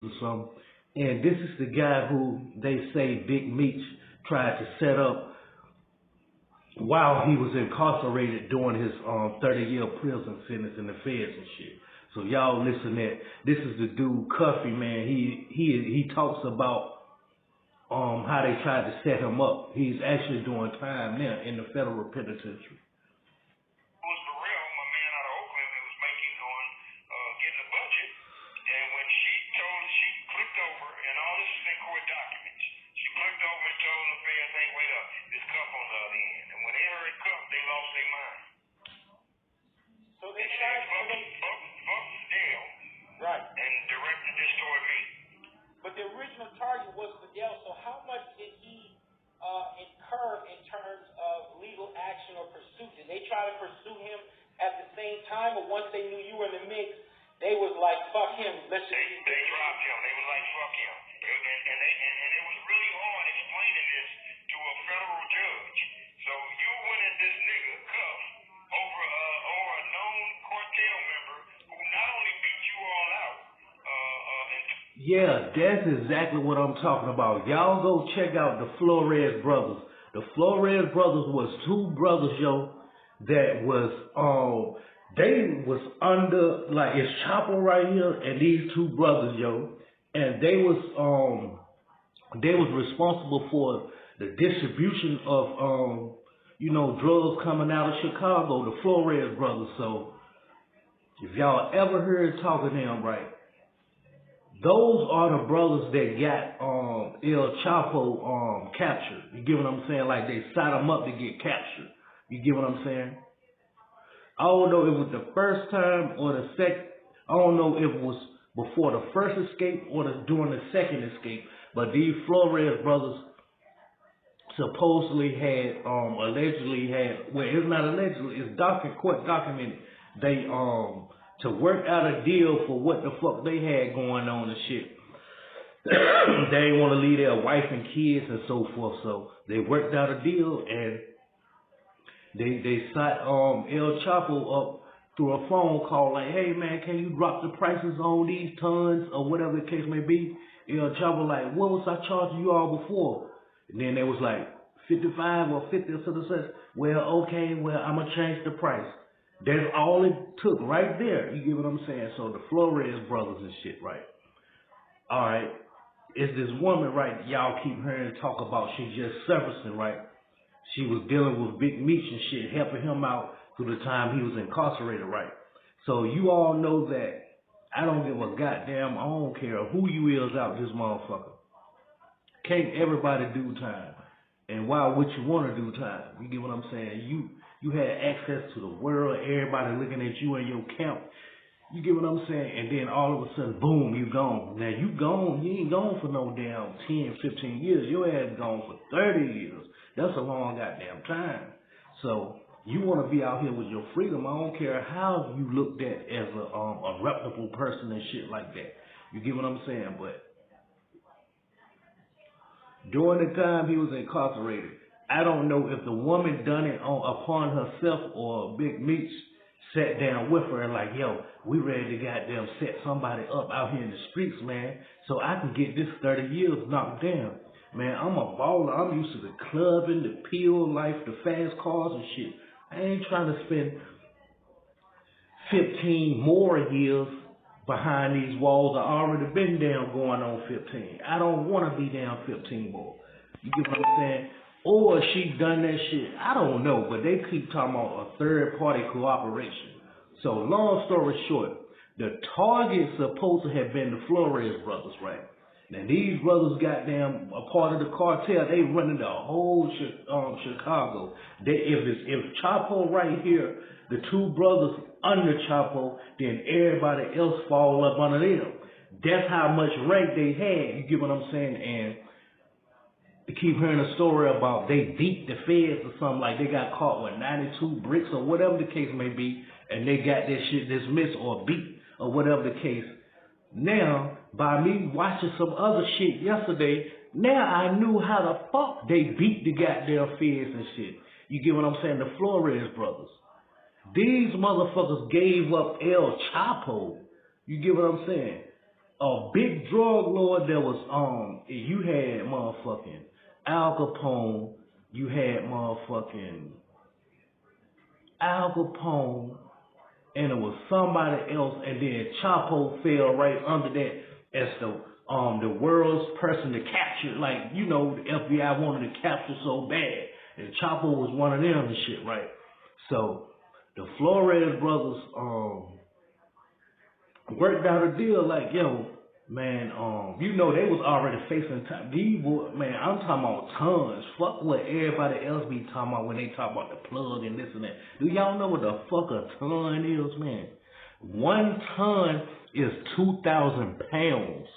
or something. And this is the guy who they say Big Meech tried to set up while he was incarcerated during his 30-year prison sentence in the feds and shit. So y'all listen that this is the dude Cuffy, man. He talks about how they tried to set him up. He's actually doing time now in the federal penitentiary. Right. And directed this toward me. But the original target was Fidel, so how much did he incur in terms of legal action or pursuit? Did they try to pursue him at the same time, or once they knew you were in the mix, they was like, fuck him, let's just... They dropped him. They was like, fuck him. And it was really hard explaining this to a federal judge. So you went at this nigga, Cuff, over a known cartel member who not only beat you all out, yeah, that's exactly what I'm talking about. Y'all go check out the Flores brothers. The Flores brothers was two brothers, yo, that was they was under, like, it's Chapo right here and these two brothers, yo, and they was responsible for the distribution of drugs coming out of Chicago, the Flores brothers. So if y'all ever heard talking to them, right, those are the brothers that got El Chapo captured. You get what I'm saying? Like, they set him up to get captured. You get what I'm saying? I don't know if it was the first time or the second. I don't know if it was before the first escape or during the second escape. But these Flores brothers supposedly had, allegedly had, well, it's not allegedly, it's court documented. They to work out a deal for what the fuck they had going on and shit. They didn't want to leave their wife and kids and so forth, so they worked out a deal and they set El Chapo up through a phone call like, hey man, can you drop the prices on these tons or whatever the case may be? El Chapo like, what was I charging you all before? And then they was like 55 or 50 or something. Well, okay, I'm gonna change the price. That's all it took right there. You get what I'm saying? So the Flores brothers and shit, right? All right. It's this woman, right? Y'all keep hearing talk about. She just Severson, right? She was dealing with Big Meech and shit, helping him out through the time he was incarcerated, right? So you all know that I don't give a goddamn, I don't care who you is out this motherfucker. Can't everybody do time? And why would you want to do time? You get what I'm saying? You had access to the world, everybody looking at you in your camp. You get what I'm saying? And then all of a sudden, boom, you gone. Now you gone, you ain't gone for no damn 10, 15 years. Your ass gone for 30 years. That's a long goddamn time. So you want to be out here with your freedom. I don't care how you looked at as a reputable person and shit like that. You get what I'm saying? But during the time he was incarcerated, I don't know if the woman done it upon herself or Big Meech sat down with her and like, yo, we ready to goddamn set somebody up out here in the streets, man, so I can get this 30 years knocked down. Man, I'm a baller. I'm used to the clubbing, the pill life, the fast cars and shit. I ain't trying to spend 15 more years behind these walls. I already been down going on 15. I don't want to be down 15 more. You get what I'm saying? Or she done that shit. I don't know, but they keep talking about a third party cooperation. So long story short, the target supposed to have been the Flores brothers, right? Now these brothers goddamn a part of the cartel. They running the whole Chicago. If Chapo right here, the two brothers under Chapo, then everybody else fall up under them. That's how much rank they had. You get what I'm saying? And you keep hearing a story about they beat the feds or something, like they got caught with 92 bricks or whatever the case may be, and they got that shit dismissed or beat or whatever the case. Now, by me watching some other shit yesterday, now I knew how the fuck they beat the goddamn feds and shit. You get what I'm saying? The Flores brothers. These motherfuckers gave up El Chapo. You get what I'm saying? a big drug lord that was you had motherfucking Al Capone, you had motherfucking Al Capone, and it was somebody else, and then Chapo fell right under that as the world's person to capture. Like, you know, the FBI wanted to capture so bad, and Chapo was one of them and shit, right? So the Flores brothers worked out a deal like, yo, man, you know, they was already facing time. These boys, man, I'm talking about tons. Fuck what everybody else be talking about when they talk about the plug and this and that. Do y'all know what the fuck a ton is, man? 1 ton is 2,000 pounds.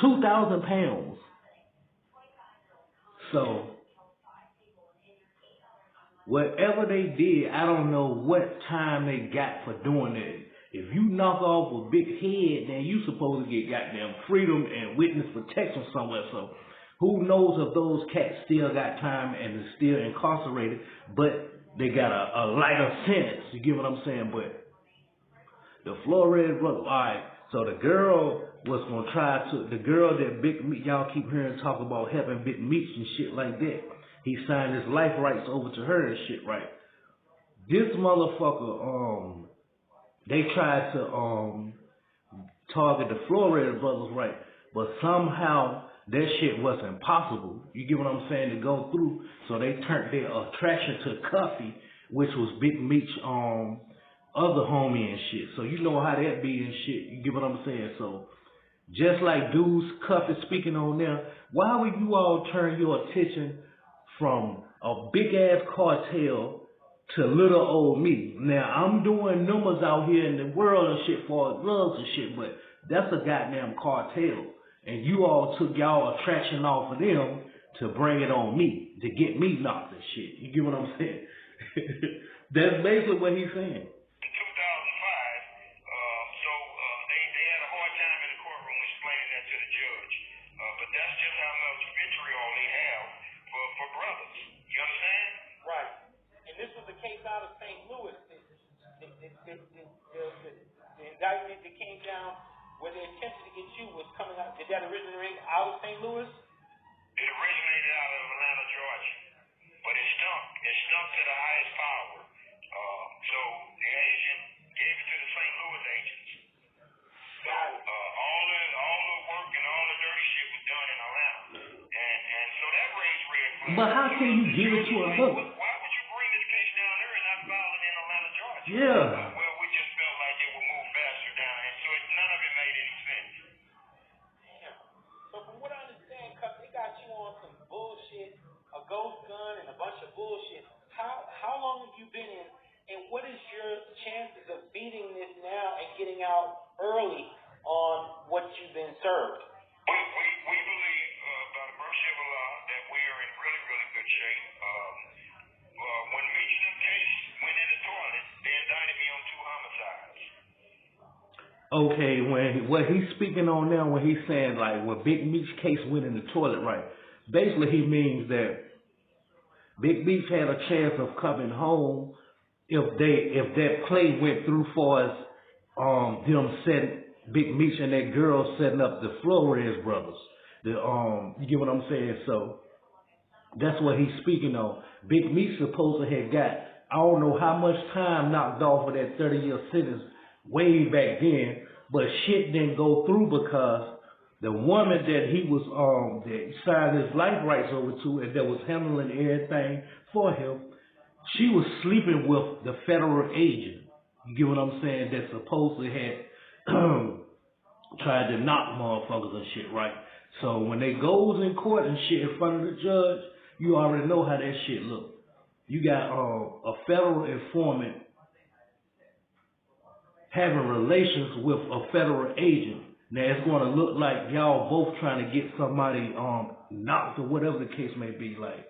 2,000 pounds. So, whatever they did, I don't know what time they got for doing it. If you knock off a big head, then you supposed to get goddamn freedom and witness protection somewhere. So who knows if those cats still got time and is still incarcerated, but they got a lighter sentence. You get what I'm saying? But the Flores brother, alright, so the girl was gonna try to, the girl that Big Meech, y'all keep hearing talk about helping Big Meech and shit like that. He signed his life rights over to her and shit, right? This motherfucker, they tried to target the Flores brothers, right? But somehow that shit wasn't possible. You get what I'm saying? To go through. So they turned their attraction to Cuffy, which was Big Meech other homie and shit. So you know how that be and shit. You get what I'm saying? So just like dudes Cuffy speaking on there, why would you all turn your attention from a big ass cartel to little old me? Now, I'm doing numbers out here in the world and shit for drugs and shit, but that's a goddamn cartel. And you all took y'all attraction off of them to bring it on me, to get me knocked and shit. You get what I'm saying? That's basically what he's saying. In 2005, they had a hard time in the courtroom explaining that to the judge. But that's just how much vitriol they have for brothers. You understand? Right. And this was a case out of St. Louis. The indictment that came down where they attempted to get you was coming out. Did that originate out of St. Louis? It originated out of Atlanta, Georgia. But it stunk. It stunk to the highest power. So the agent gave it to the St. Louis agents. So all the work and all the dirty shit was done in Atlanta. And so that raised red flags. But how can you give it to a book? Why would you bring this case down there and not file it in Atlanta, Georgia? Yeah. Well, we just felt like it would move faster down, and so none of it made any sense. Damn. So from what I understand, Cuff, they got you on some bullshit, a ghost gun and a bunch of bullshit. How long have you been in, and what is your chances of beating this now and getting out early on what you've been served? We believe, by the mercy of Allah, that we are in really, really good shape. When Meech's case went in the toilet, they indicted me on 2 homicides. Okay, what he's speaking on now, when he's saying like when Big Meech's case went in the toilet, right? Basically, he means that Big Meech had a chance of coming home if that play went through for us, them setting Big Meech and that girl setting up the Flores brothers. You get what I'm saying? So that's what he's speaking on. Big Meech supposed to have got, I don't know how much time knocked off of that 30-year sentence way back then, but shit didn't go through because the woman that he was that signed his life rights over to and that was handling everything for him, she was sleeping with the federal agent. You get what I'm saying? That supposedly had tried to knock motherfuckers and shit, right? So when they goes in court and shit in front of the judge, you already know how that shit look. You got a federal informant having relations with a federal agent. Now it's going to look like y'all both trying to get somebody knocked or whatever the case may be. Like,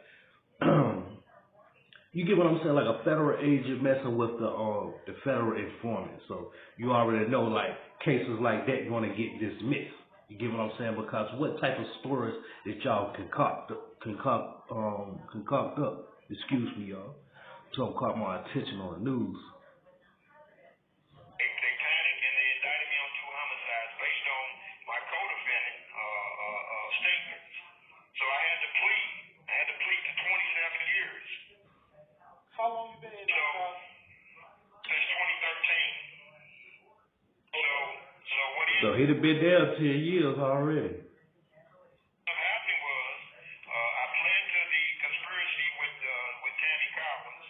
you get what I'm saying? Like a federal agent messing with the federal informant. So you already know like cases like that going to get dismissed. You get what I'm saying? Because what type of stories that y'all concoct up? Excuse me, y'all. So caught my attention on the news. They panicked and they indicted me on 2 homicides my co-defendant statements. So I had to plead. I had to plead to 27 years. How long you been in narcotics? Since 2013. So what So he'd have been there 10 years already. What happened was I pled to the conspiracy with Tammy Collins,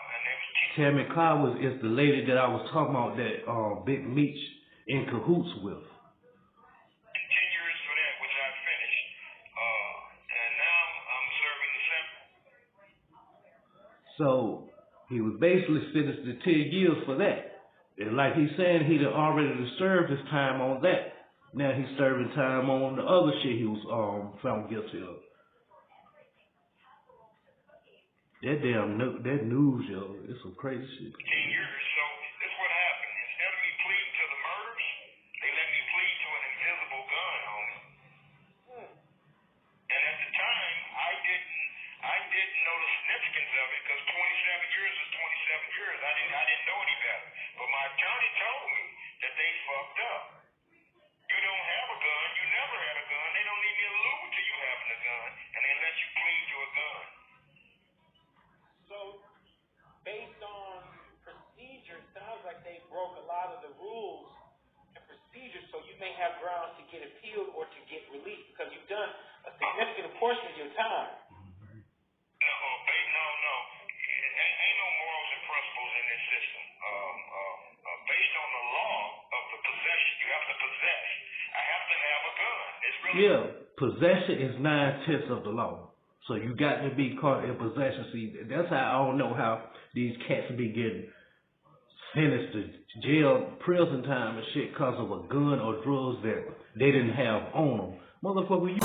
and they was Tammy Collins is the lady that I was talking about that Big Meech in cahoots with. 10 years for that, which I finished, and now I'm serving the sentence. So he was basically sentenced to 10 years for that. And like he's saying, he'd already served his time on that. Now he's serving time on the other shit he was found guilty of. That damn that news, yo, it's some crazy shit. 10 years. So this what happened. Instead of me pleading to the murders, they let me plead to an invisible gun, homie. And at the time, I didn't know the significance of it because 27 years is 27 years. I didn't know any better. But my attorney told me that they fucked up. You don't have a gun. You never had a gun. They don't need me to allude to you having a gun, and they let you plead to a gun. So, based on procedure, it sounds like they broke a lot of the rules and procedures, so you may have grounds to get appealed or to get released because you've done a significant portion of your time. No. Ain't no morals and principles in this system. Based on the law of the possession, you have to possess. I have to have a gun. It's really possession is 9/10 of the law. So you got to be caught in possession. See, that's how I don't know how these cats be getting sentenced to jail, prison time and shit because of a gun or drugs that they didn't have on them. Motherfucker, you